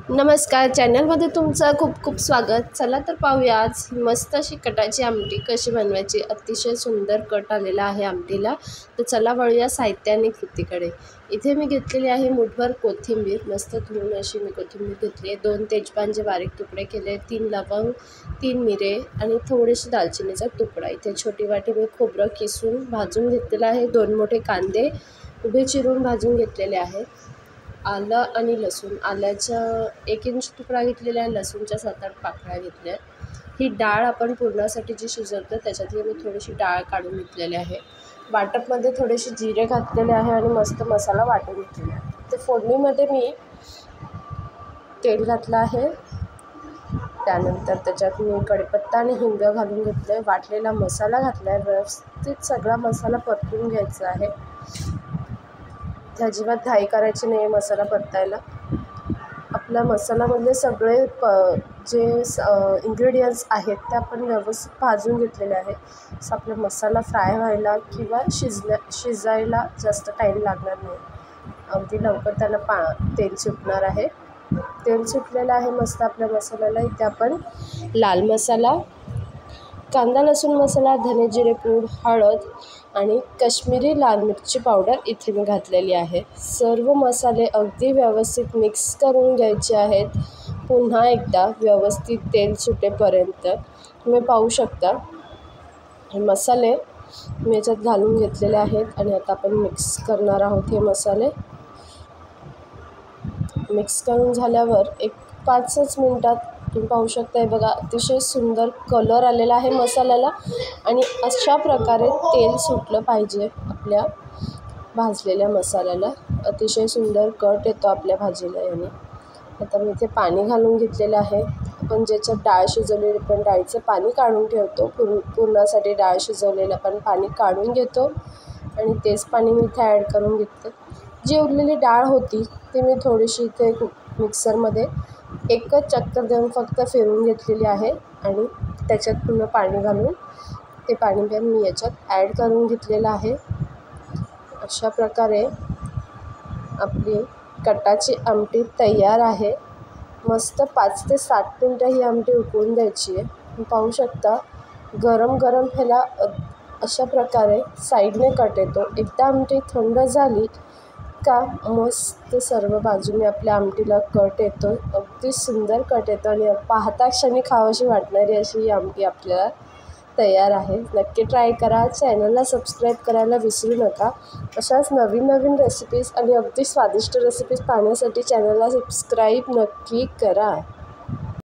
नमस्कार, चॅनलमध्ये तुमचं खूप खूप स्वागत। चला तर पाहूया आज मस्त अशी कटाची आमटी कशी बनवायची। अतिशय सुंदर कट आलेला आहे आमटीला। तर चला वळूया साहित्य आणि कृतीकडे। इथे मी घेतलेली आहे मुठभर कोथिंबीर, मस्त धुवून अशी मी कोथिंबीर घेतली आहे। 2 तेजपानचे बारीक तुकडे केले, 3 लवंग, 3 मिरे आणि थोडीशी दालचिनीचा तुकडा। इथे छोटी वाटी मी खोबरं किसून भाजून घेतलेलं आहे। 2 मोठे कांदे उभे चिरून भाजून घेतलेले आहेत। आलं आणि लसूण, आल्याचा 1 इंच तुकडा घेतलेला आहे, लसूणच्या 7-8 पाकळ्या घेतल्या आहेत। ही डाळ आपण पुरणासाठी जी शिजवतो त्याच्यातली मी थोडीशी डाळ काढून घेतलेली आहे। वाटपमध्ये थोडेसे जिरे घातलेले आहे आणि मस्त मसाला वाटून घेतलेला आहे। ते फोडणीमध्ये मी तेल घातलं आहे, त्यानंतर त्याच्यात मी कढीपत्ता आणि हिंग घालून घेतलं आहे। वाटलेला मसाला घातला आहे, व्यवस्थित सगळा मसाला परतून घ्यायचा आहे। अजिबात घाई करायची नाही मसाला परतायला। आपल्या मसाल्यामधले सगळे जे इन्ग्रेडियंट्स आहेत ते आपण व्यवस्थित भाजून घेतलेले आहे। असं आपला मसाला फ्राय व्हायला किंवा शिजायला जास्त टाईम लागणार नाही। अगदी लवकर त्याला तेल सुटणार आहे। तेल सुटलेलं आहे मस्त आपल्या मसाल्याला। इथे आपण लाल मसाला, कांदा लसूण मसाला, धने जिरे पूड, हळद आणि काश्मीरी लाल मिरची पावडर इथे मी घातलेली आहे। सर्व मसाले अगदी व्यवस्थित मिक्स करून घ्यायचे आहेत। पुन्हा एकदा व्यवस्थित तेल सुटेपर्यंत तुम्ही पाहू शकता। हे मसाले मी याच्यात घालून घेतलेले आहेत आणि आता आपण मिक्स करणार आहोत। हे मसाले मिक्स करून झाल्यावर एक 5च मिनटात तुम्ही पाहू शकता। हे बघा, अतिशय सुंदर कलर आलेला आहे मसाल्याला आणि अशा प्रकारे तेल सुटलं पाहिजे आपल्या भाजलेल्या मसाल्याला। अतिशय सुंदर कट येतो आपल्या भाजीला याने। आता मी इथे पाणी घालून घेतलेलं आहे। आपण ज्याच्यात डाळ शिजवलेली, पण डाळीचं पाणी काढून ठेवतो। पुरणासाठी डाळ शिजवलेलं पण पाणी काढून घेतो आणि तेच पाणी मी इथे ॲड करून घेते। जी उरलेली डाळ होती ती मी थोडीशी इथे मिक्सरमध्ये एकच चक्कर देऊन फक्त फिरवून घेतलेली आहे आणि त्याच्यात पुन्हा पाणी घालून ते पाणी पण मी याच्यात ॲड करून घेतलेलं आहे। अशा प्रकारे आपली कटाची आमटी तयार आहे। मस्त 5 ते 7 मिनटं ही आमटी उकळून द्यायची आहे। पाहू शकता गरम गरम ह्याला अशा प्रकारे साईडने कट येतो। एकदा आमटी थंड झाली का मस्त सर्व बाजूने आपल्या आमटीला कट येतो। अगदी सुंदर कट येतो आणि पाहता क्षणी खावीशी वाटणारी अशी ही आमटी आपल्याला तयार आहे। नक्की ट्राय करा। चॅनलला सबस्क्राईब करायला विसरू नका। अशाच नवीन नवीन रेसिपीज आणि अगदी स्वादिष्ट रेसिपीज पाहण्यासाठी चॅनलला सबस्क्राईब नक्की करा।